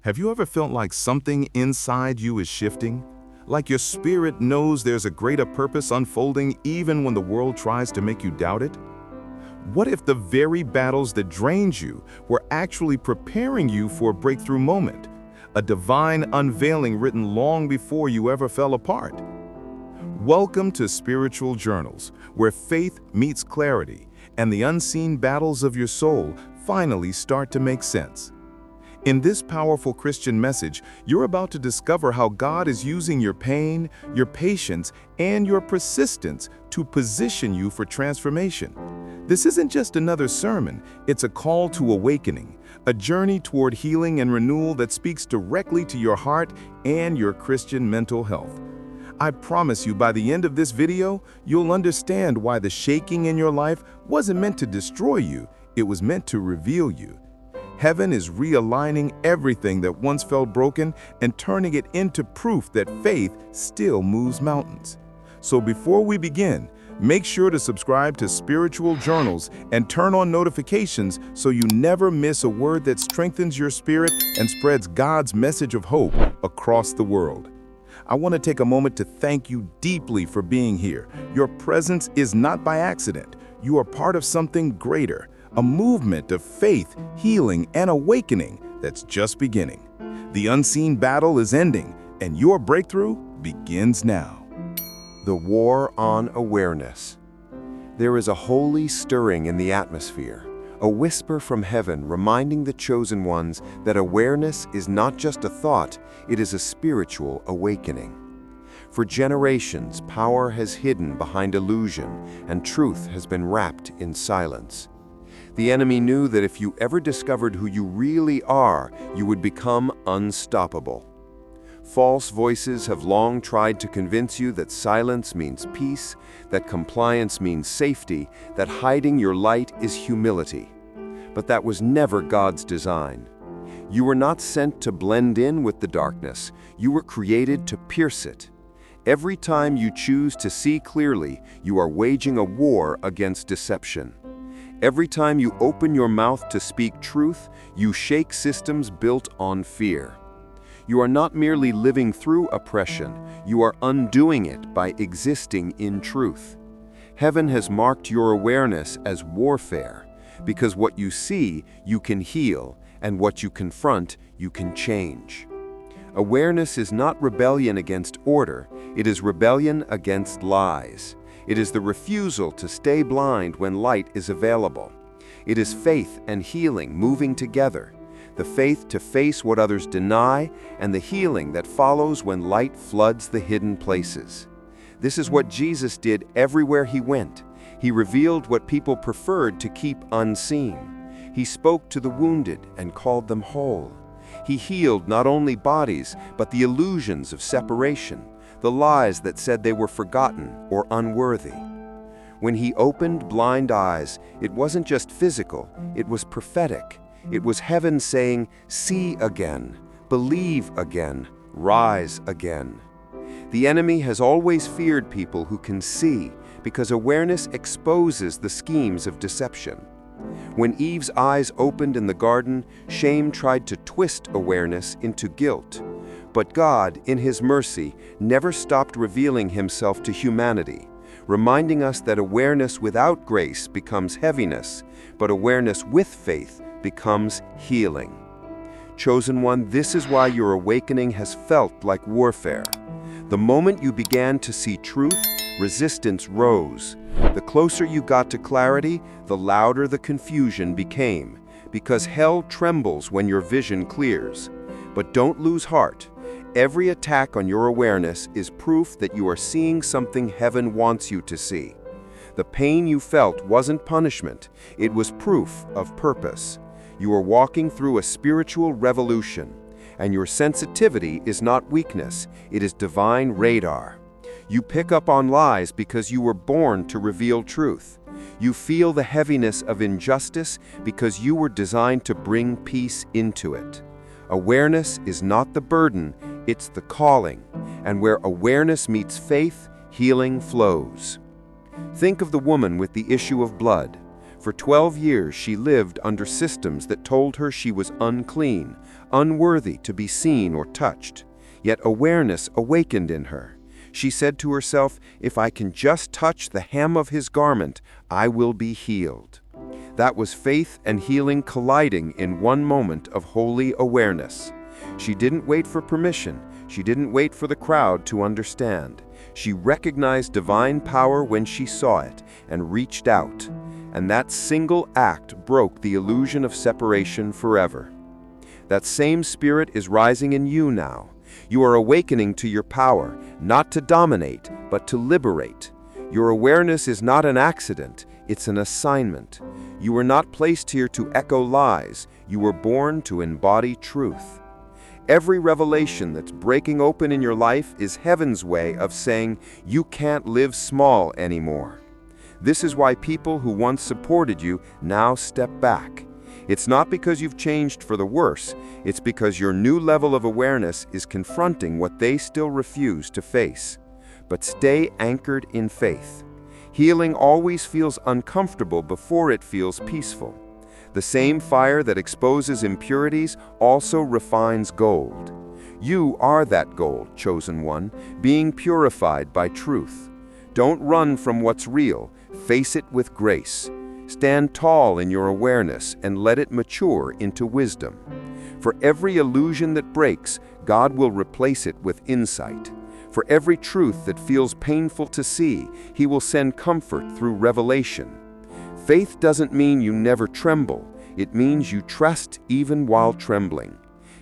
Have you ever felt like something inside you is shifting? Like your spirit knows there's a greater purpose unfolding even when the world tries to make you doubt it? What if the very battles that drained you were actually preparing you for a breakthrough moment? A divine unveiling written long before you ever fell apart? Welcome to Spiritual Journals, where faith meets clarity and the unseen battles of your soul finally start to make sense. In this powerful Christian message, you're about to discover how God is using your pain, your patience, and your persistence to position you for transformation. This isn't just another sermon, it's a call to awakening, a journey toward healing and renewal that speaks directly to your heart and your Christian mental health. I promise you by the end of this video, you'll understand why the shaking in your life wasn't meant to destroy you, it was meant to reveal you. Heaven is realigning everything that once felt broken and turning it into proof that faith still moves mountains. So before we begin, make sure to subscribe to Spiritual Journals and turn on notifications so you never miss a word that strengthens your spirit and spreads God's message of hope across the world. I want to take a moment to thank you deeply for being here. Your presence is not by accident. You are part of something greater. A movement of faith, healing, and awakening that's just beginning. The unseen battle is ending, and your breakthrough begins now. The war on awareness. There is a holy stirring in the atmosphere, a whisper from heaven reminding the chosen ones that awareness is not just a thought, it is a spiritual awakening. For generations, power has hidden behind illusion, and truth has been wrapped in silence. The enemy knew that if you ever discovered who you really are, you would become unstoppable. False voices have long tried to convince you that silence means peace, that compliance means safety, that hiding your light is humility. But that was never God's design. You were not sent to blend in with the darkness, you were created to pierce it. Every time you choose to see clearly, you are waging a war against deception. Every time you open your mouth to speak truth, you shake systems built on fear. You are not merely living through oppression, you are undoing it by existing in truth. Heaven has marked your awareness as warfare, because what you see, you can heal, and what you confront, you can change. Awareness is not rebellion against order, it is rebellion against lies. It is the refusal to stay blind when light is available. It is faith and healing moving together, the faith to face what others deny, and the healing that follows when light floods the hidden places. This is what Jesus did everywhere he went. He revealed what people preferred to keep unseen. He spoke to the wounded and called them whole. He healed not only bodies, but the illusions of separation, the lies that said they were forgotten or unworthy. When he opened blind eyes, it wasn't just physical, it was prophetic. It was heaven saying, "See again, believe again, rise again." The enemy has always feared people who can see, because awareness exposes the schemes of deception. When Eve's eyes opened in the garden, shame tried to twist awareness into guilt. But God, in His mercy, never stopped revealing Himself to humanity, reminding us that awareness without grace becomes heaviness, but awareness with faith becomes healing. Chosen one, this is why your awakening has felt like warfare. The moment you began to see truth, resistance rose. The closer you got to clarity, the louder the confusion became, because hell trembles when your vision clears. But don't lose heart. Every attack on your awareness is proof that you are seeing something heaven wants you to see. The pain you felt wasn't punishment, it was proof of purpose. You are walking through a spiritual revolution, and your sensitivity is not weakness, it is divine radar. You pick up on lies because you were born to reveal truth. You feel the heaviness of injustice because you were designed to bring peace into it. Awareness is not the burden, it's the calling, and where awareness meets faith, healing flows. Think of the woman with the issue of blood. For 12 years she lived under systems that told her she was unclean, unworthy to be seen or touched. Yet awareness awakened in her. She said to herself, "If I can just touch the hem of his garment, I will be healed." That was faith and healing colliding in one moment of holy awareness. She didn't wait for permission. She didn't wait for the crowd to understand. She recognized divine power when she saw it and reached out. And that single act broke the illusion of separation forever. That same spirit is rising in you now. You are awakening to your power, not to dominate, but to liberate. Your awareness is not an accident, it's an assignment. You were not placed here to echo lies, you were born to embody truth. Every revelation that's breaking open in your life is heaven's way of saying you can't live small anymore. This is why people who once supported you now step back. It's not because you've changed for the worse, it's because your new level of awareness is confronting what they still refuse to face. But stay anchored in faith. Healing always feels uncomfortable before it feels peaceful. The same fire that exposes impurities also refines gold. You are that gold, chosen one, being purified by truth. Don't run from what's real, face it with grace. Stand tall in your awareness and let it mature into wisdom. For every illusion that breaks, God will replace it with insight. For every truth that feels painful to see, He will send comfort through revelation. Faith doesn't mean you never tremble. It means you trust even while trembling.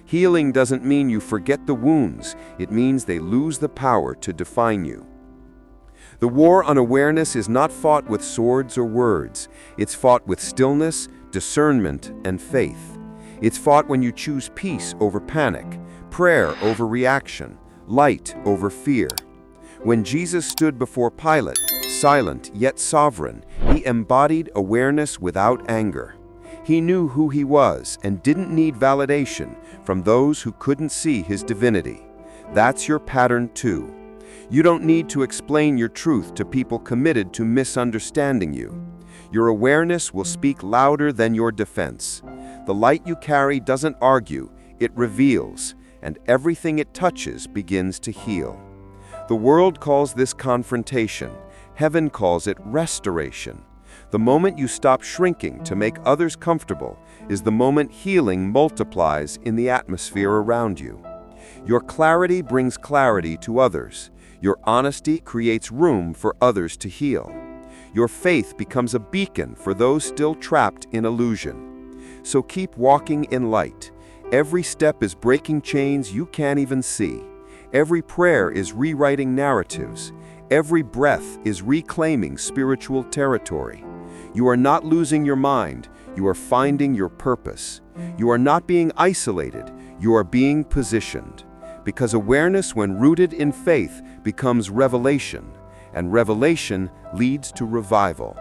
Healing doesn't mean you forget the wounds. It means they lose the power to define you. The war on awareness is not fought with swords or words. It's fought with stillness, discernment, and faith. It's fought when you choose peace over panic, prayer over reaction, light over fear. When Jesus stood before Pilate, silent yet sovereign, He embodied awareness without anger. He knew who He was and didn't need validation from those who couldn't see His divinity. That's your pattern too. You don't need to explain your truth to people committed to misunderstanding you. Your awareness will speak louder than your defense. The light you carry doesn't argue, it reveals, and everything it touches begins to heal. The world calls this confrontation. Heaven calls it restoration. The moment you stop shrinking to make others comfortable is the moment healing multiplies in the atmosphere around you. Your clarity brings clarity to others. Your honesty creates room for others to heal. Your faith becomes a beacon for those still trapped in illusion. So keep walking in light. Every step is breaking chains you can't even see. Every prayer is rewriting narratives. Every breath is reclaiming spiritual territory. You are not losing your mind, you are finding your purpose. You are not being isolated, you are being positioned. Because awareness, when rooted in faith, becomes revelation, and revelation leads to revival.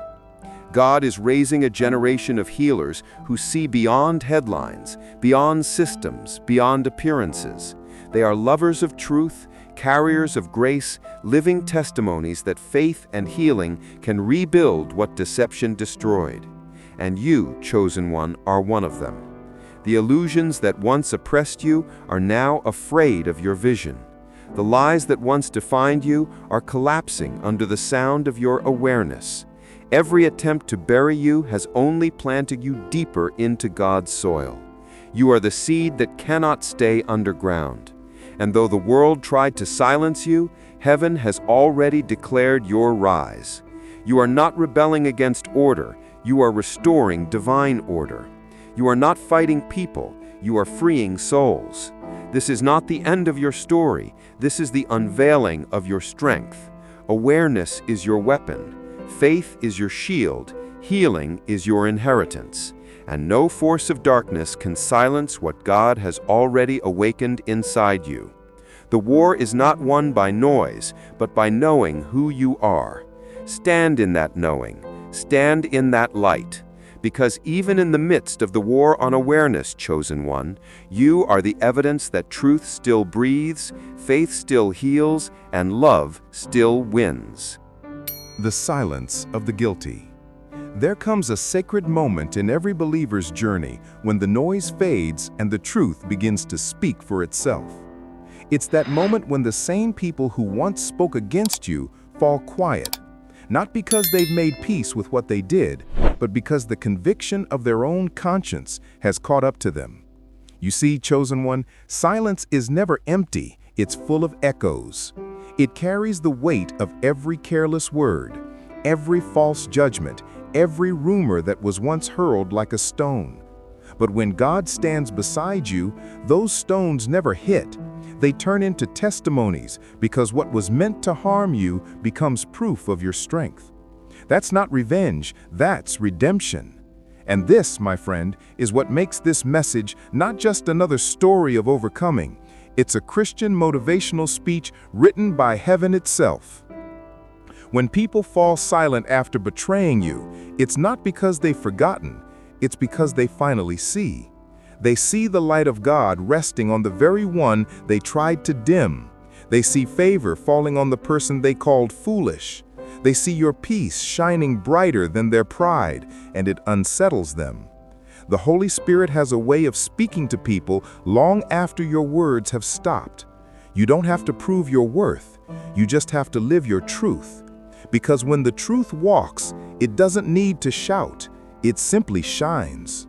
God is raising a generation of healers who see beyond headlines, beyond systems, beyond appearances. They are lovers of truth, carriers of grace, living testimonies that faith and healing can rebuild what deception destroyed. And you, chosen one, are one of them. The illusions that once oppressed you are now afraid of your vision. The lies that once defined you are collapsing under the sound of your awareness. Every attempt to bury you has only planted you deeper into God's soil. You are the seed that cannot stay underground. And though the world tried to silence you, heaven has already declared your rise. You are not rebelling against order, you are restoring divine order. You are not fighting people, you are freeing souls. This is not the end of your story, this is the unveiling of your strength. Awareness is your weapon, faith is your shield, healing is your inheritance. And no force of darkness can silence what God has already awakened inside you. The war is not won by noise, but by knowing who you are. Stand in that knowing, stand in that light. Because even in the midst of the war on awareness, chosen one, you are the evidence that truth still breathes, faith still heals, and love still wins. The silence of the guilty. There comes a sacred moment in every believer's journey when the noise fades and the truth begins to speak for itself. It's that moment when the same people who once spoke against you fall quiet, not because they've made peace with what they did, but because the conviction of their own conscience has caught up to them. You see, chosen one, silence is never empty, it's full of echoes. It carries the weight of every careless word, every false judgment, every rumor that was once hurled like a stone. But when God stands beside you, those stones never hit. They turn into testimonies because what was meant to harm you becomes proof of your strength. That's not revenge, that's redemption. And this, my friend, is what makes this message not just another story of overcoming. It's a Christian motivational speech written by heaven itself. When people fall silent after betraying you, it's not because they've forgotten, it's because they finally see. They see the light of God resting on the very one they tried to dim. They see favor falling on the person they called foolish. They see your peace shining brighter than their pride, and it unsettles them. The Holy Spirit has a way of speaking to people long after your words have stopped. You don't have to prove your worth, you just have to live your truth. Because when the truth walks, it doesn't need to shout, it simply shines.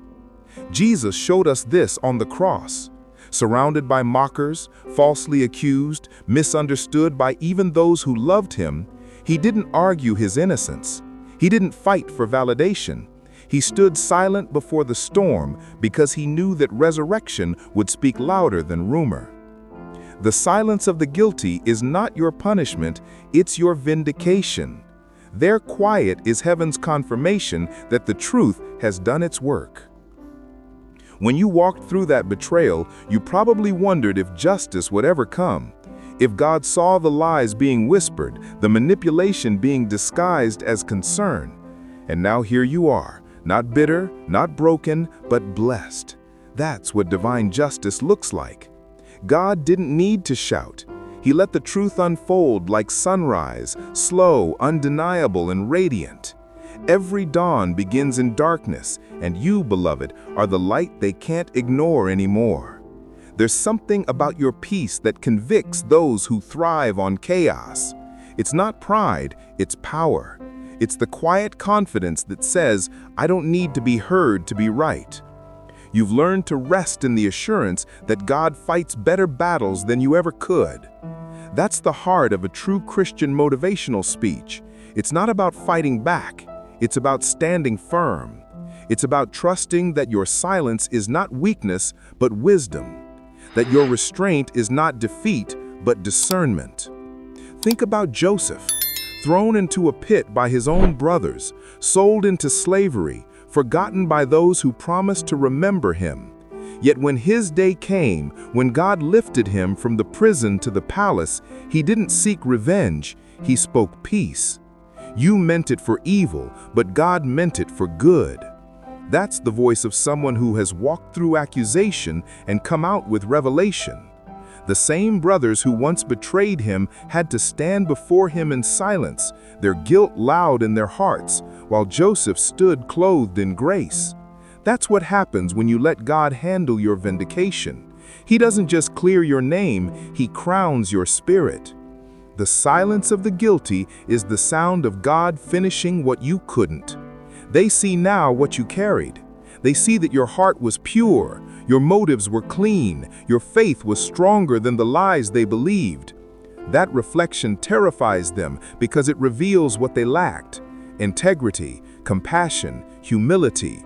Jesus showed us this on the cross. Surrounded by mockers, falsely accused, misunderstood by even those who loved him, he didn't argue his innocence. He didn't fight for validation. He stood silent before the storm because he knew that resurrection would speak louder than rumor. The silence of the guilty is not your punishment, it's your vindication. Their quiet is heaven's confirmation that the truth has done its work. When you walked through that betrayal, you probably wondered if justice would ever come. If God saw the lies being whispered, the manipulation being disguised as concern. And now here you are, not bitter, not broken, but blessed. That's what divine justice looks like. God didn't need to shout. He let the truth unfold like sunrise, slow, undeniable, and radiant. Every dawn begins in darkness, and you, beloved, are the light they can't ignore anymore. There's something about your peace that convicts those who thrive on chaos. It's not pride, it's power. It's the quiet confidence that says, I don't need to be heard to be right. You've learned to rest in the assurance that God fights better battles than you ever could. That's the heart of a true Christian motivational speech. It's not about fighting back, it's about standing firm. It's about trusting that your silence is not weakness, but wisdom. That your restraint is not defeat, but discernment. Think about Joseph, thrown into a pit by his own brothers, sold into slavery, forgotten by those who promised to remember him. Yet when his day came, when God lifted him from the prison to the palace, he didn't seek revenge, he spoke peace. You meant it for evil, but God meant it for good. That's the voice of someone who has walked through accusation and come out with revelation. The same brothers who once betrayed him had to stand before him in silence, their guilt loud in their hearts, while Joseph stood clothed in grace. That's what happens when you let God handle your vindication. He doesn't just clear your name, he crowns your spirit. The silence of the guilty is the sound of God finishing what you couldn't. They see now what you carried. They see that your heart was pure, your motives were clean, your faith was stronger than the lies they believed. That reflection terrifies them because it reveals what they lacked: integrity, compassion, humility.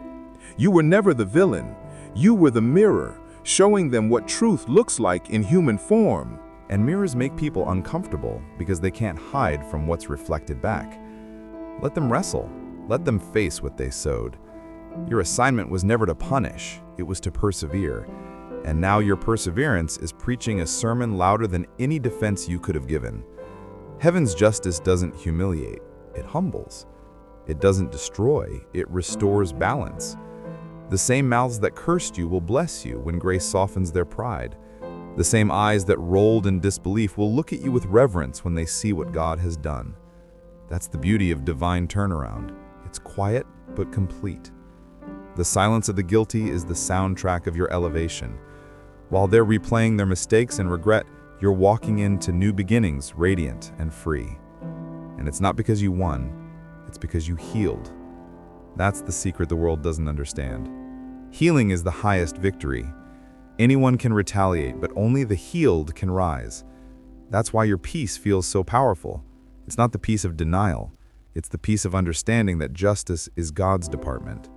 You were never the villain. You were the mirror, showing them what truth looks like in human form. And mirrors make people uncomfortable because they can't hide from what's reflected back. Let them wrestle. Let them face what they sowed. Your assignment was never to punish, it was to persevere. And now your perseverance is preaching a sermon louder than any defense you could have given. Heaven's justice doesn't humiliate, it humbles. It doesn't destroy, it restores balance. The same mouths that cursed you will bless you when grace softens their pride. The same eyes that rolled in disbelief will look at you with reverence when they see what God has done. That's the beauty of divine turnaround. It's quiet but complete. The silence of the guilty is the soundtrack of your elevation. While they're replaying their mistakes and regret, you're walking into new beginnings, radiant and free. And it's not because you won, it's because you healed. That's the secret the world doesn't understand. Healing is the highest victory. Anyone can retaliate, but only the healed can rise. That's why your peace feels so powerful. It's not the peace of denial. It's the peace of understanding that justice is God's department.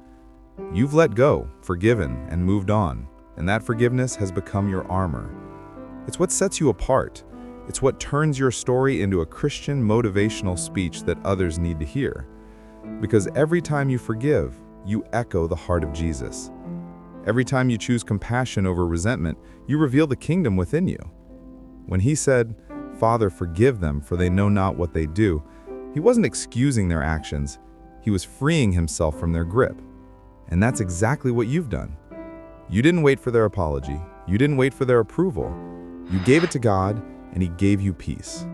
You've let go, forgiven, and moved on, and that forgiveness has become your armor. It's what sets you apart. It's what turns your story into a Christian motivational speech that others need to hear. Because every time you forgive, you echo the heart of Jesus. Every time you choose compassion over resentment, you reveal the kingdom within you. When he said, "Father, forgive them, for they know not what they do," he wasn't excusing their actions. He was freeing himself from their grip. And that's exactly what you've done. You didn't wait for their apology. You didn't wait for their approval. You gave it to God, and he gave you peace.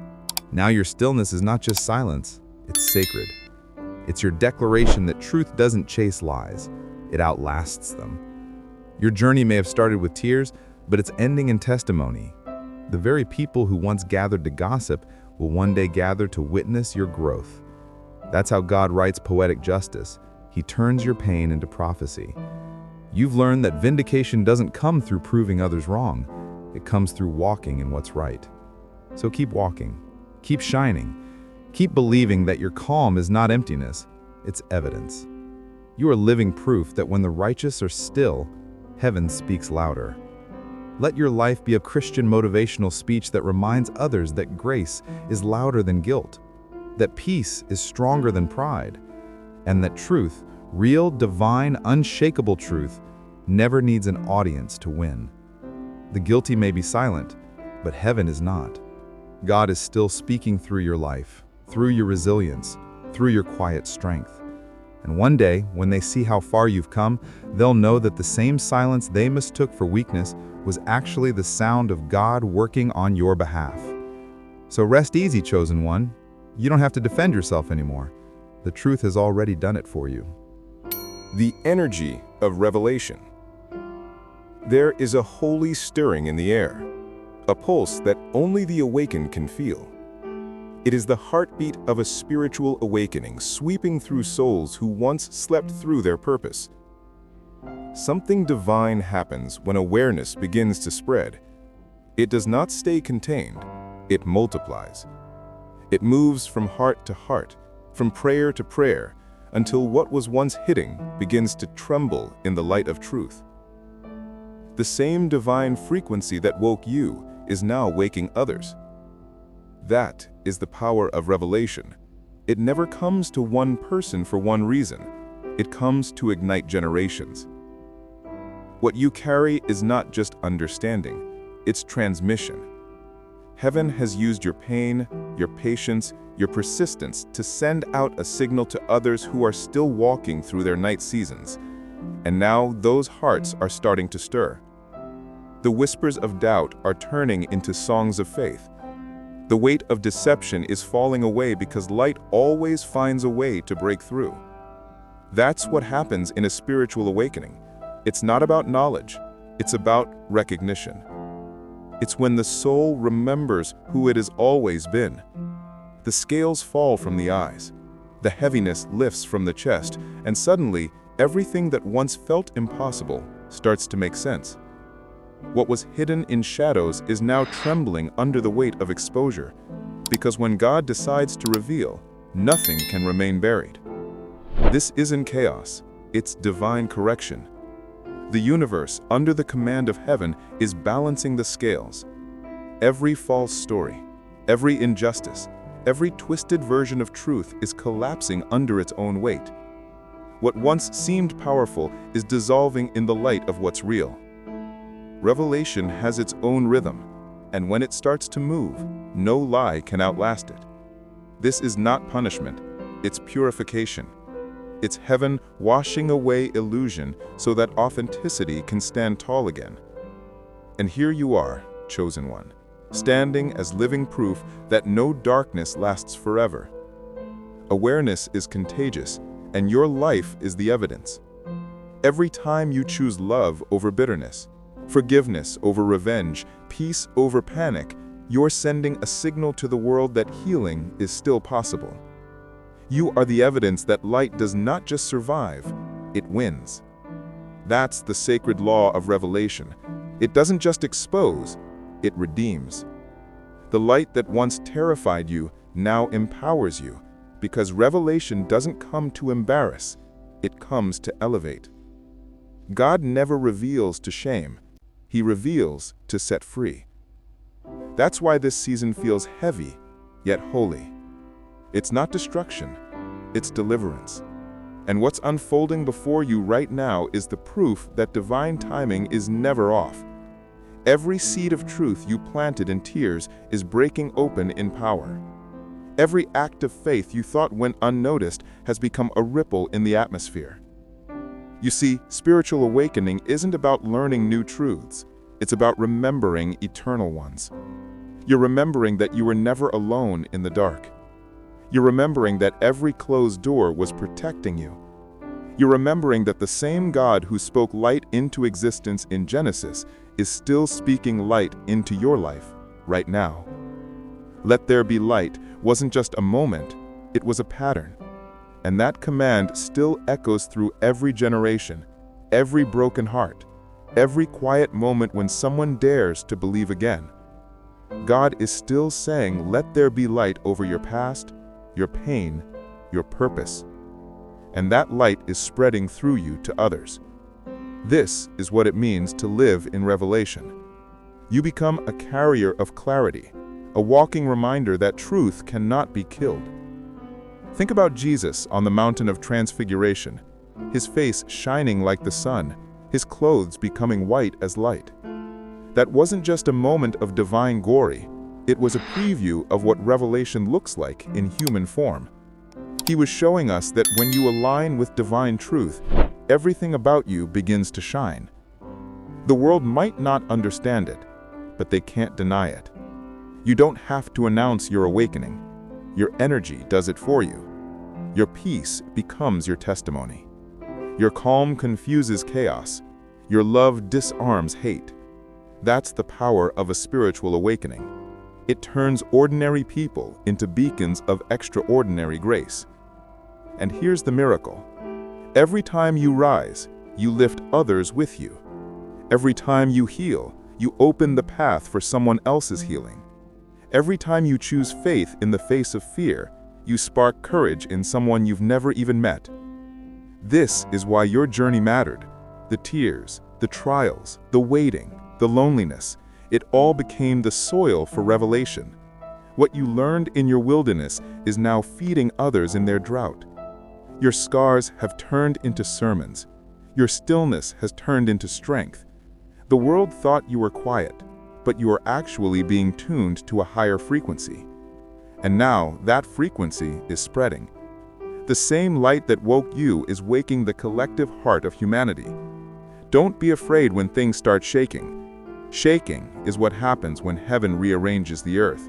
Now your stillness is not just silence, it's sacred. It's your declaration that truth doesn't chase lies, it outlasts them. Your journey may have started with tears, but it's ending in testimony. The very people who once gathered to gossip will one day gather to witness your growth. That's how God writes poetic justice. He turns your pain into prophecy. You've learned that vindication doesn't come through proving others wrong. It comes through walking in what's right. So keep walking, keep shining, keep believing that your calm is not emptiness, it's evidence. You are living proof that when the righteous are still, heaven speaks louder. Let your life be a Christian motivational speech that reminds others that grace is louder than guilt, that peace is stronger than pride, and that truth, real, divine, unshakable truth, never needs an audience to win. The guilty may be silent, but heaven is not. God is still speaking through your life, through your resilience, through your quiet strength. And one day, when they see how far you've come, they'll know that the same silence they mistook for weakness was actually the sound of God working on your behalf. So rest easy, chosen one. You don't have to defend yourself anymore. The truth has already done it for you. The energy of revelation. There is a holy stirring in the air, a pulse that only the awakened can feel. It is the heartbeat of a spiritual awakening sweeping through souls who once slept through their purpose. Something divine happens when awareness begins to spread. It does not stay contained, it multiplies. It moves from heart to heart, from prayer to prayer, until what was once hidden begins to tremble in the light of truth. The same divine frequency that woke you is now waking others. That is the power of revelation. It never comes to one person for one reason. It comes to ignite generations. What you carry is not just understanding, it's transmission. Heaven has used your pain, your patience, your persistence to send out a signal to others who are still walking through their night seasons. And now those hearts are starting to stir. The whispers of doubt are turning into songs of faith. The weight of deception is falling away because light always finds a way to break through. That's what happens in a spiritual awakening. It's not about knowledge, it's about recognition. It's when the soul remembers who it has always been. The scales fall from the eyes, the heaviness lifts from the chest, and suddenly everything that once felt impossible starts to make sense. What was hidden in shadows is now trembling under the weight of exposure, because when God decides to reveal, nothing can remain buried. This isn't chaos, it's divine correction. The universe, under the command of heaven, is balancing the scales. Every false story, every injustice, every twisted version of truth is collapsing under its own weight. What once seemed powerful is dissolving in the light of what's real. Revelation has its own rhythm, and when it starts to move, no lie can outlast it. This is not punishment, it's purification. It's heaven washing away illusion so that authenticity can stand tall again. And here you are, chosen one, standing as living proof that no darkness lasts forever. Awareness is contagious, and your life is the evidence. Every time you choose love over bitterness, forgiveness over revenge, peace over panic, you're sending a signal to the world that healing is still possible. You are the evidence that light does not just survive, it wins. That's the sacred law of revelation. It doesn't just expose, it redeems. The light that once terrified you now empowers you, because revelation doesn't come to embarrass, it comes to elevate. God never reveals to shame, He reveals to set free. That's why this season feels heavy, yet holy. It's not destruction, it's deliverance. And what's unfolding before you right now is the proof that divine timing is never off. Every seed of truth you planted in tears is breaking open in power. Every act of faith you thought went unnoticed has become a ripple in the atmosphere. You see, spiritual awakening isn't about learning new truths. It's about remembering eternal ones. You're remembering that you were never alone in the dark. You're remembering that every closed door was protecting you. You're remembering that the same God who spoke light into existence in Genesis is still speaking light into your life right now. Let there be light wasn't just a moment, it was a pattern. And that command still echoes through every generation, every broken heart, every quiet moment when someone dares to believe again. God is still saying, let there be light over your past, your pain, your purpose. And that light is spreading through you to others. This is what it means to live in revelation. You become a carrier of clarity, a walking reminder that truth cannot be killed. Think about Jesus on the mountain of transfiguration, his face shining like the sun, his clothes becoming white as light. That wasn't just a moment of divine glory, it was a preview of what revelation looks like in human form. He was showing us that when you align with divine truth, everything about you begins to shine. The world might not understand it, but they can't deny it. You don't have to announce your awakening. Your energy does it for you. Your peace becomes your testimony. Your calm confuses chaos. Your love disarms hate. That's the power of a spiritual awakening. It turns ordinary people into beacons of extraordinary grace. And here's the miracle. Every time you rise, you lift others with you. Every time you heal, you open the path for someone else's healing. Every time you choose faith in the face of fear, you spark courage in someone you've never even met. This is why your journey mattered. The tears, the trials, the waiting, the loneliness, it all became the soil for revelation. What you learned in your wilderness is now feeding others in their drought. Your scars have turned into sermons. Your stillness has turned into strength. The world thought you were quiet, but you are actually being tuned to a higher frequency. And now that frequency is spreading. The same light that woke you is waking the collective heart of humanity. Don't be afraid when things start shaking. Shaking is what happens when heaven rearranges the earth.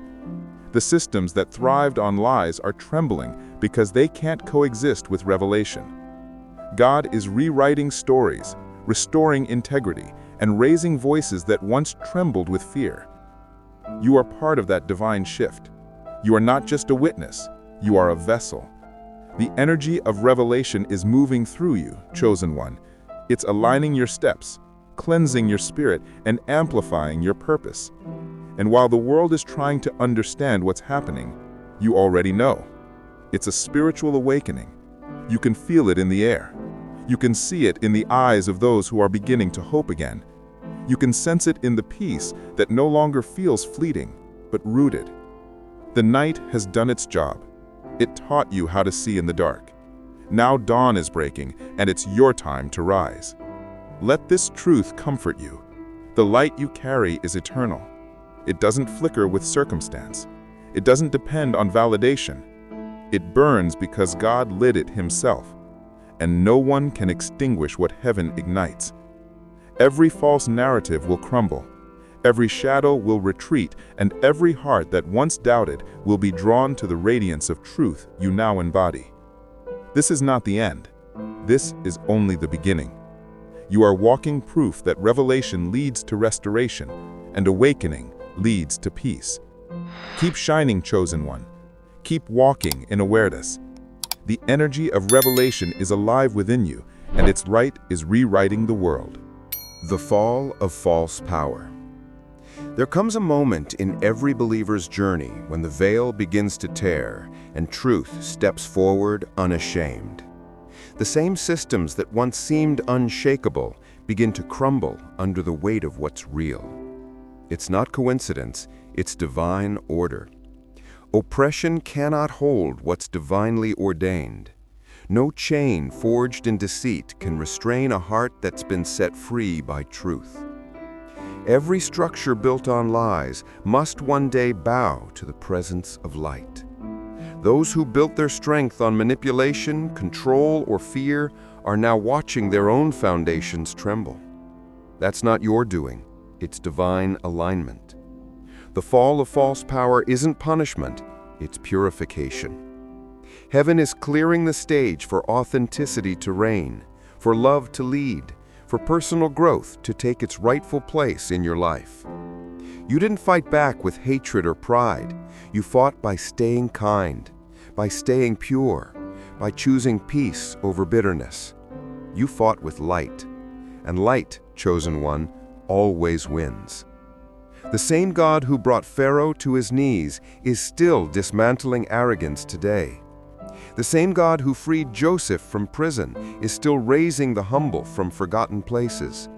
The systems that thrived on lies are trembling because they can't coexist with revelation. God is rewriting stories, restoring integrity, and raising voices that once trembled with fear. You are part of that divine shift. You are not just a witness, you are a vessel. The energy of revelation is moving through you, chosen one. It's aligning your steps, cleansing your spirit, and amplifying your purpose. And while the world is trying to understand what's happening, you already know. It's a spiritual awakening. You can feel it in the air. You can see it in the eyes of those who are beginning to hope again. You can sense it in the peace that no longer feels fleeting, but rooted. The night has done its job. It taught you how to see in the dark. Now dawn is breaking, and it's your time to rise. Let this truth comfort you. The light you carry is eternal. It doesn't flicker with circumstance. It doesn't depend on validation. It burns because God lit it himself, and no one can extinguish what heaven ignites. Every false narrative will crumble. Every shadow will retreat, and every heart that once doubted will be drawn to the radiance of truth you now embody. This is not the end. This is only the beginning. You are walking proof that revelation leads to restoration, and awakening leads to peace. Keep shining, chosen one. Keep walking in awareness. The energy of revelation is alive within you, and its light is rewriting the world. The fall of false power. There comes a moment in every believer's journey when the veil begins to tear and truth steps forward unashamed. The same systems that once seemed unshakable begin to crumble under the weight of what's real. It's not coincidence, it's divine order. Oppression cannot hold what's divinely ordained. No chain forged in deceit can restrain a heart that's been set free by truth. Every structure built on lies must one day bow to the presence of light. Those who built their strength on manipulation, control, or fear are now watching their own foundations tremble. That's not your doing, it's divine alignment. The fall of false power isn't punishment, it's purification. Heaven is clearing the stage for authenticity to reign, for love to lead, for personal growth to take its rightful place in your life. You didn't fight back with hatred or pride. You fought by staying kind, by staying pure, by choosing peace over bitterness. You fought with light, and light, chosen one, always wins. The same God who brought Pharaoh to his knees is still dismantling arrogance today. The same God who freed Joseph from prison is still raising the humble from forgotten places.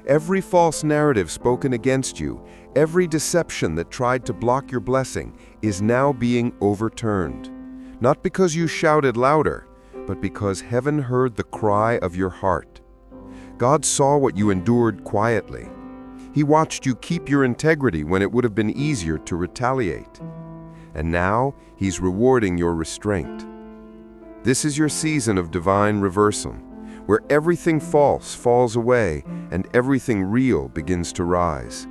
Every false narrative spoken against you, every deception that tried to block your blessing, is now being overturned. Not because you shouted louder, but because heaven heard the cry of your heart. God saw what you endured quietly. He watched you keep your integrity when it would have been easier to retaliate. And now, He's rewarding your restraint. This is your season of divine reversal, where everything false falls away and everything real begins to rise.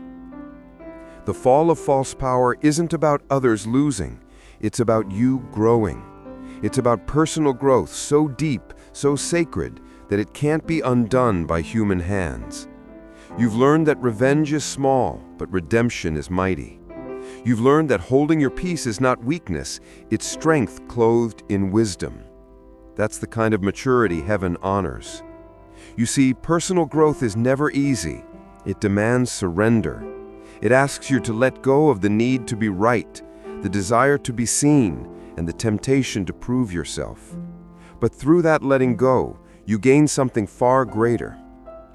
The fall of false power isn't about others losing, it's about you growing. It's about personal growth so deep, so sacred, that it can't be undone by human hands. You've learned that revenge is small, but redemption is mighty. You've learned that holding your peace is not weakness, it's strength clothed in wisdom. That's the kind of maturity heaven honors. You see, personal growth is never easy. It demands surrender. It asks you to let go of the need to be right, the desire to be seen, and the temptation to prove yourself. But through that letting go, you gain something far greater: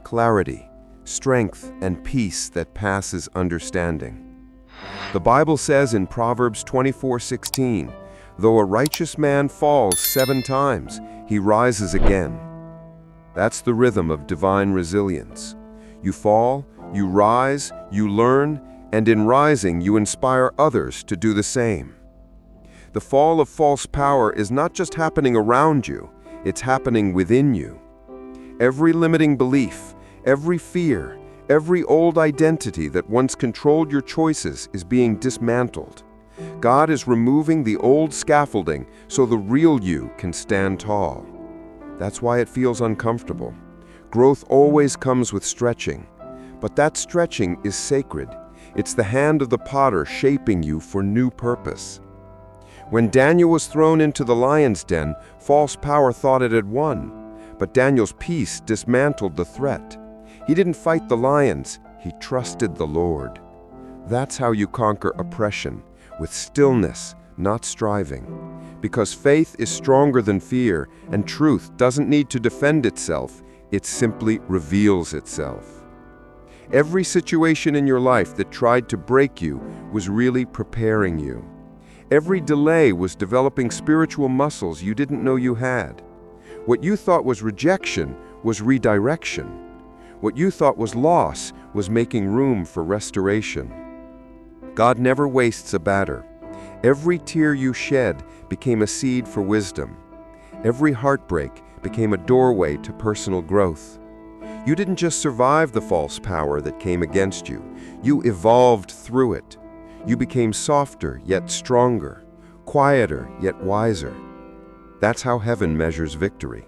clarity, strength, and peace that passes understanding. The Bible says in Proverbs 24:16, "Though a righteous man falls 7 times, he rises again." That's the rhythm of divine resilience. You fall, you rise, you learn, and in rising you inspire others to do the same. The fall of false power is not just happening around you, it's happening within you. Every limiting belief, every fear, every old identity that once controlled your choices is being dismantled. God is removing the old scaffolding so the real you can stand tall. That's why it feels uncomfortable. Growth always comes with stretching, but that stretching is sacred. It's the hand of the potter shaping you for new purpose. When Daniel was thrown into the lion's den, false power thought it had won, but Daniel's peace dismantled the threat. He didn't fight the lions, he trusted the Lord. That's how you conquer oppression, with stillness, not striving. Because faith is stronger than fear, and truth doesn't need to defend itself, it simply reveals itself. Every situation in your life that tried to break you was really preparing you. Every delay was developing spiritual muscles you didn't know you had. What you thought was rejection was redirection. What you thought was loss was making room for restoration. God never wastes a batter. Every tear you shed became a seed for wisdom. Every heartbreak became a doorway to personal growth. You didn't just survive the false power that came against you, you evolved through it. You became softer yet stronger, quieter yet wiser. That's how heaven measures victory.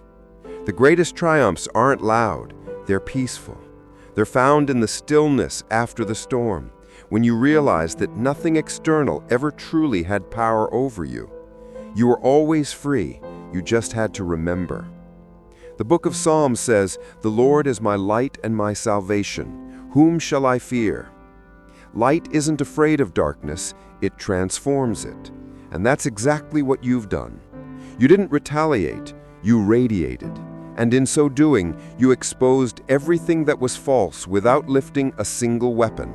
The greatest triumphs aren't loud, they're peaceful. They're found in the stillness after the storm, when you realize that nothing external ever truly had power over you. You were always free, you just had to remember. The book of Psalms says, "The Lord is my light and my salvation. Whom shall I fear?" Light isn't afraid of darkness, it transforms it. And that's exactly what you've done. You didn't retaliate, you radiated. And in so doing, you exposed everything that was false without lifting a single weapon.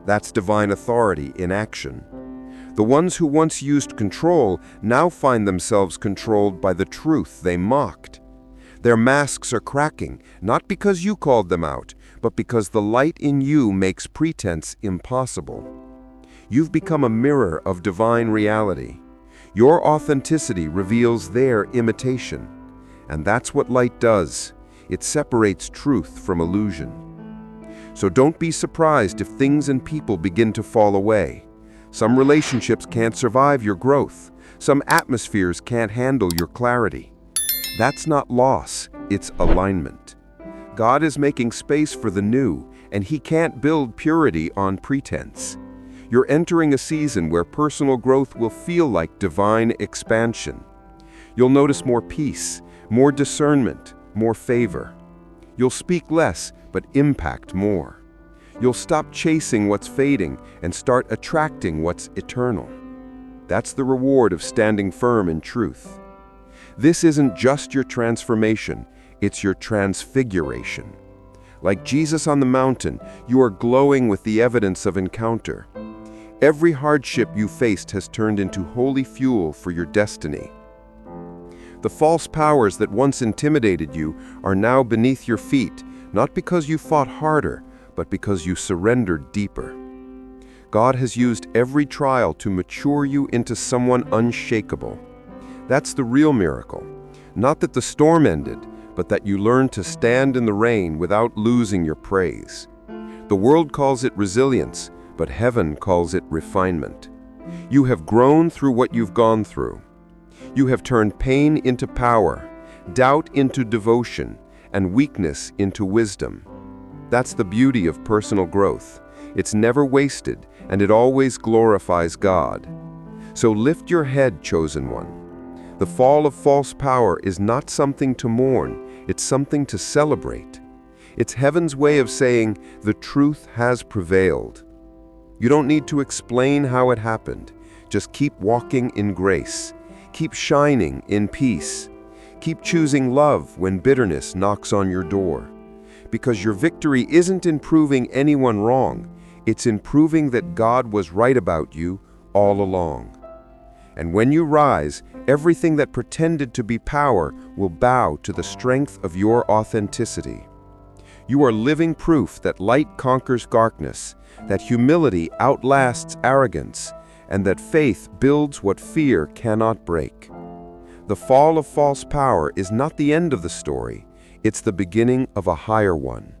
That's divine authority in action. The ones who once used control now find themselves controlled by the truth they mocked. Their masks are cracking, not because you called them out, but because the light in you makes pretense impossible. You've become a mirror of divine reality. Your authenticity reveals their imitation. And that's what light does. It separates truth from illusion. So don't be surprised if things and people begin to fall away. Some relationships can't survive your growth. Some atmospheres can't handle your clarity. That's not loss, it's alignment. God is making space for the new, and He can't build purity on pretense. You're entering a season where personal growth will feel like divine expansion. You'll notice more peace, more discernment, more favor. You'll speak less, but impact more. You'll stop chasing what's fading and start attracting what's eternal. That's the reward of standing firm in truth. This isn't just your transformation, it's your transfiguration. Like Jesus on the mountain, you are glowing with the evidence of encounter. Every hardship you faced has turned into holy fuel for your destiny. The false powers that once intimidated you are now beneath your feet, not because you fought harder, but because you surrendered deeper. God has used every trial to mature you into someone unshakable. That's the real miracle. Not that the storm ended, but that you learned to stand in the rain without losing your praise. The world calls it resilience, but heaven calls it refinement. You have grown through what you've gone through. You have turned pain into power, doubt into devotion, and weakness into wisdom. That's the beauty of personal growth. It's never wasted, and it always glorifies God. So lift your head, chosen one. The fall of false power is not something to mourn, it's something to celebrate. It's heaven's way of saying, the truth has prevailed. You don't need to explain how it happened. Just keep walking in grace. Keep shining in peace. Keep choosing love when bitterness knocks on your door. Because your victory isn't in proving anyone wrong, it's in proving that God was right about you all along. And when you rise, everything that pretended to be power will bow to the strength of your authenticity. You are living proof that light conquers darkness, that humility outlasts arrogance, and that faith builds what fear cannot break. The fall of false power is not the end of the story, it's the beginning of a higher one.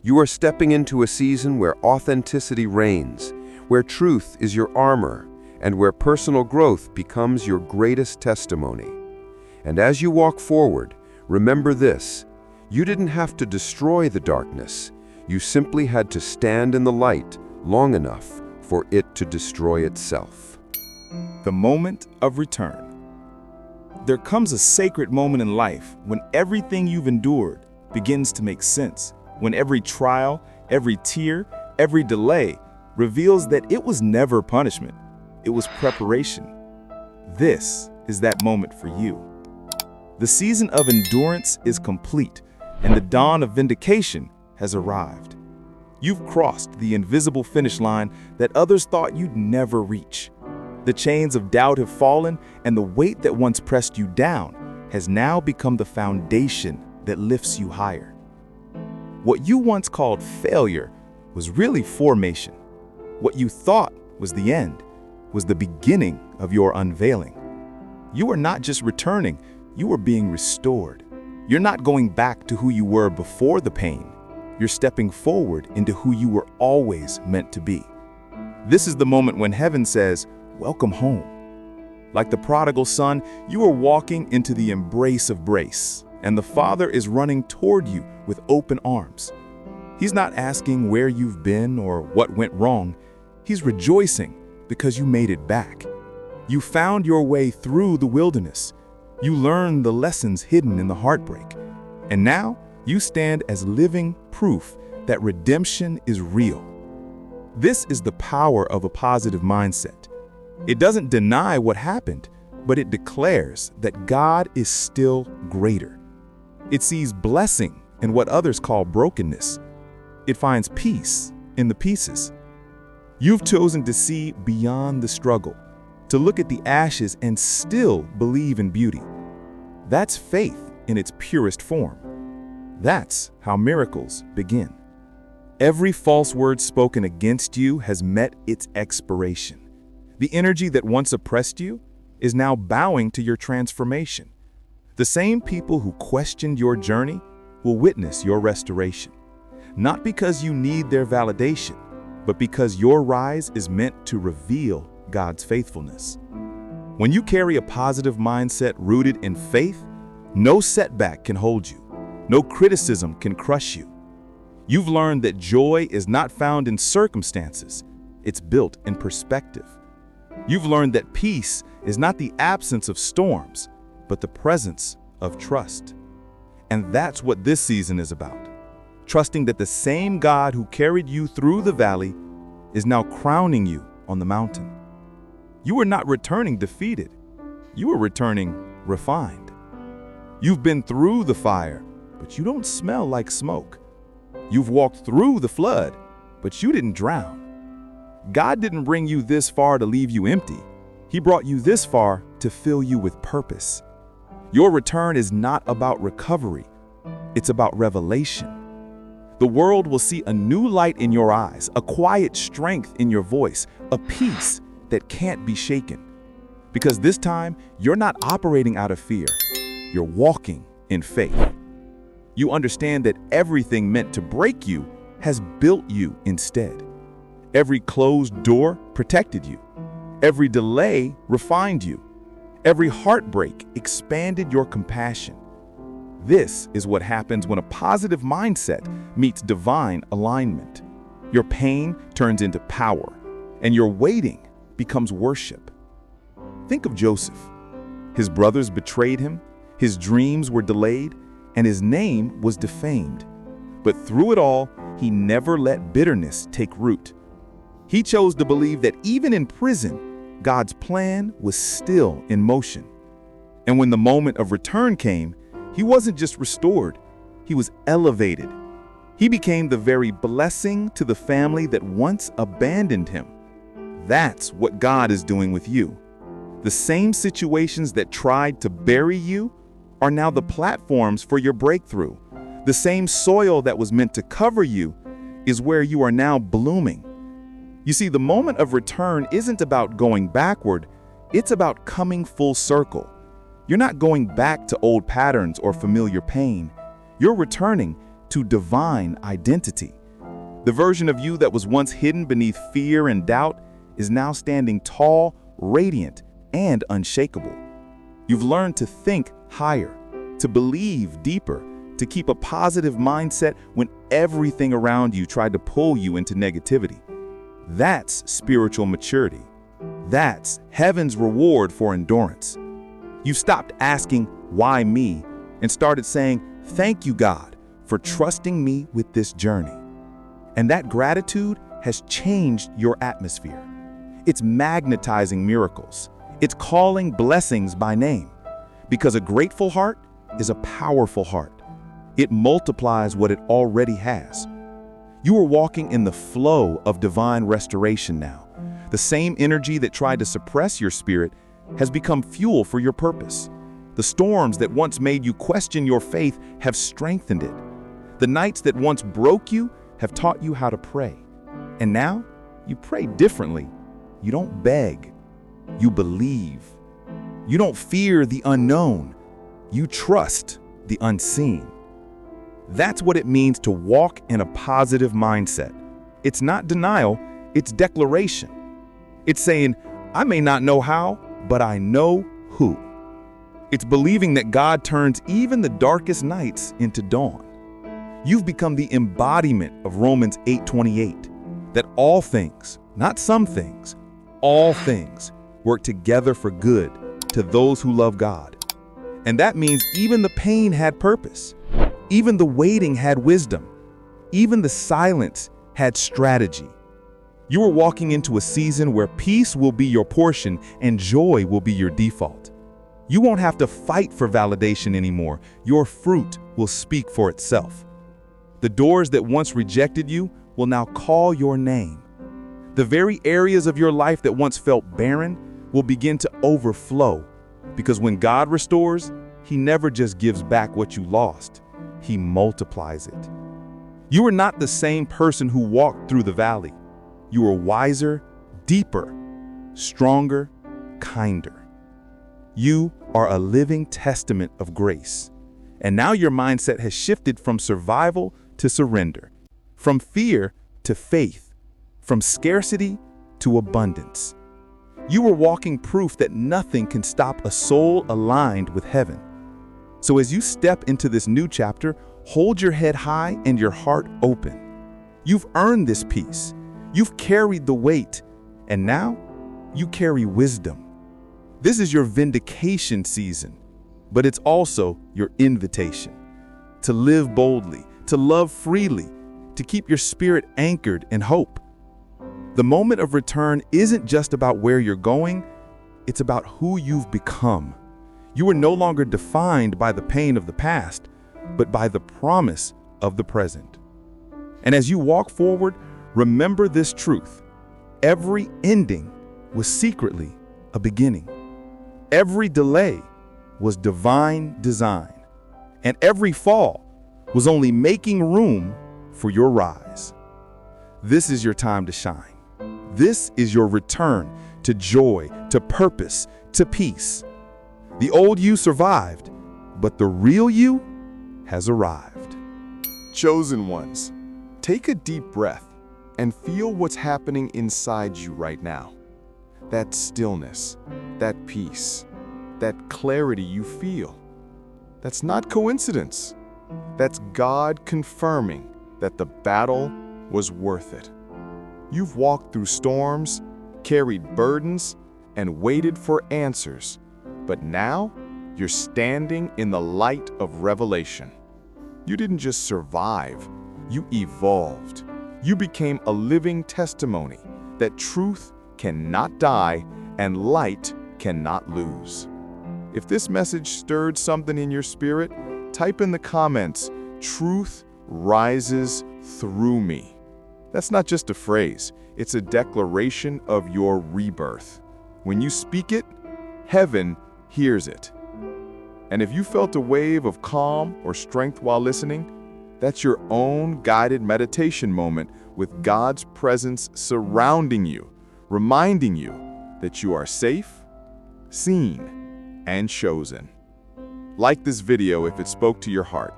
You are stepping into a season where authenticity reigns, where truth is your armor, and where personal growth becomes your greatest testimony. And as you walk forward, remember this: you didn't have to destroy the darkness, you simply had to stand in the light long enough for it to destroy itself. The moment of return. There comes a sacred moment in life when everything you've endured begins to make sense, when every trial, every tear, every delay reveals that it was never punishment, it was preparation. This is that moment for you. The season of endurance is complete, and the dawn of vindication has arrived. You've crossed the invisible finish line that others thought you'd never reach. The chains of doubt have fallen, and the weight that once pressed you down has now become the foundation that lifts you higher. What you once called failure was really formation. What you thought was the end was the beginning of your unveiling. You are not just returning, you are being restored. You're not going back to who you were before the pain. You're stepping forward into who you were always meant to be. This is the moment when heaven says, "Welcome home." Like the prodigal son, you are walking into the embrace of grace, and the Father is running toward you with open arms. He's not asking where you've been or what went wrong. He's rejoicing because you made it back. You found your way through the wilderness. You learned the lessons hidden in the heartbreak. And now you stand as living proof that redemption is real. This is the power of a positive mindset. It doesn't deny what happened, but it declares that God is still greater. It sees blessing in what others call brokenness. It finds peace in the pieces. You've chosen to see beyond the struggle, to look at the ashes and still believe in beauty. That's faith in its purest form. That's how miracles begin. Every false word spoken against you has met its expiration. The energy that once oppressed you is now bowing to your transformation. The same people who questioned your journey will witness your restoration. Not because you need their validation, but because your rise is meant to reveal God's faithfulness. When you carry a positive mindset rooted in faith, no setback can hold you. No criticism can crush you. You've learned that joy is not found in circumstances, it's built in perspective. You've learned that peace is not the absence of storms, but the presence of trust. And that's what this season is about. Trusting that the same God who carried you through the valley is now crowning you on the mountain. You are not returning defeated. You are returning refined. You've been through the fire, but you don't smell like smoke. You've walked through the flood, but you didn't drown. God didn't bring you this far to leave you empty. He brought you this far to fill you with purpose. Your return is not about recovery. It's about revelation. The world will see a new light in your eyes, a quiet strength in your voice, a peace that can't be shaken. Because this time, you're not operating out of fear. You're walking in faith. You understand that everything meant to break you has built you instead. Every closed door protected you. Every delay refined you. Every heartbreak expanded your compassion. This is what happens when a positive mindset meets divine alignment. Your pain turns into power, and your waiting becomes worship. Think of Joseph. His brothers betrayed him, his dreams were delayed, and his name was defamed. But through it all, he never let bitterness take root. He chose to believe that even in prison, God's plan was still in motion. And when the moment of return came, he wasn't just restored, he was elevated. He became the very blessing to the family that once abandoned him. That's what God is doing with you. The same situations that tried to bury you are now the platforms for your breakthrough. The same soil that was meant to cover you is where you are now blooming. You see, the moment of return isn't about going backward, it's about coming full circle. You're not going back to old patterns or familiar pain. You're returning to divine identity. The version of you that was once hidden beneath fear and doubt is now standing tall, radiant, and unshakable. You've learned to think higher, to believe deeper, to keep a positive mindset when everything around you tried to pull you into negativity. That's spiritual maturity. That's heaven's reward for endurance. You've stopped asking, "Why me?" and started saying, "Thank you, God, for trusting me with this journey." And that gratitude has changed your atmosphere. It's magnetizing miracles. It's calling blessings by name. Because a grateful heart is a powerful heart. It multiplies what it already has. You are walking in the flow of divine restoration now. The same energy that tried to suppress your spirit has become fuel for your purpose. The storms that once made you question your faith have strengthened it. The nights that once broke you have taught you how to pray. And now you pray differently. You don't beg. You believe. You don't fear the unknown. You trust the unseen. That's what it means to walk in a positive mindset. It's not denial, it's declaration. It's saying, I may not know how, but I know who. It's believing that God turns even the darkest nights into dawn. You've become the embodiment of Romans 8:28, that all things, not some things, all things work together for good to those who love God. And that means even the pain had purpose. Even the waiting had wisdom. Even the silence had strategy. You are walking into a season where peace will be your portion and joy will be your default. You won't have to fight for validation anymore. Your fruit will speak for itself. The doors that once rejected you will now call your name. The very areas of your life that once felt barren will begin to overflow, because when God restores, He never just gives back what you lost, He multiplies it. You are not the same person who walked through the valley. You are wiser, deeper, stronger, kinder. You are a living testament of grace. And now your mindset has shifted from survival to surrender, from fear to faith, from scarcity to abundance. You are walking proof that nothing can stop a soul aligned with heaven. So as you step into this new chapter, hold your head high and your heart open. You've earned this peace. You've carried the weight, and now you carry wisdom. This is your vindication season, but it's also your invitation to live boldly, to love freely, to keep your spirit anchored in hope. The moment of return isn't just about where you're going, it's about who you've become. You are no longer defined by the pain of the past, but by the promise of the present. And as you walk forward, remember this truth: every ending was secretly a beginning. Every delay was divine design, and every fall was only making room for your rise. This is your time to shine. This is your return to joy, to purpose, to peace. The old you survived, but the real you has arrived. Chosen ones, take a deep breath and feel what's happening inside you right now. That stillness, that peace, that clarity you feel. That's not coincidence. That's God confirming that the battle was worth it. You've walked through storms, carried burdens, and waited for answers. But now, you're standing in the light of revelation. You didn't just survive, you evolved. You became a living testimony that truth cannot die and light cannot lose. If this message stirred something in your spirit, type in the comments, "Truth rises through me." That's not just a phrase, it's a declaration of your rebirth. When you speak it, heaven hears it. And if you felt a wave of calm or strength while listening, that's your own guided meditation moment with God's presence surrounding you, reminding you that you are safe, seen, and chosen. Like this video if it spoke to your heart.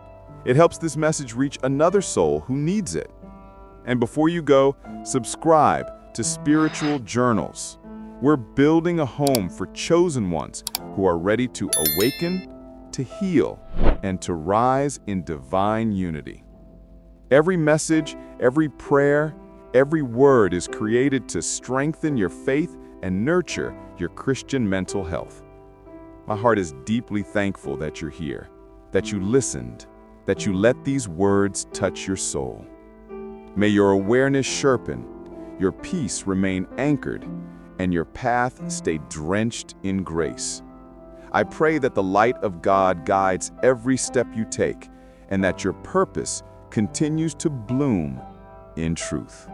It helps this message reach another soul who needs it. And before you go, subscribe to Spiritual Journals. We're building a home for chosen ones who are ready to awaken, to heal, and to rise in divine unity. Every message, every prayer, every word is created to strengthen your faith and nurture your Christian mental health. My heart is deeply thankful that you're here, that you listened, that you let these words touch your soul. May your awareness sharpen, your peace remain anchored, and your path stay drenched in grace. I pray that the light of God guides every step you take, and that your purpose continues to bloom in truth.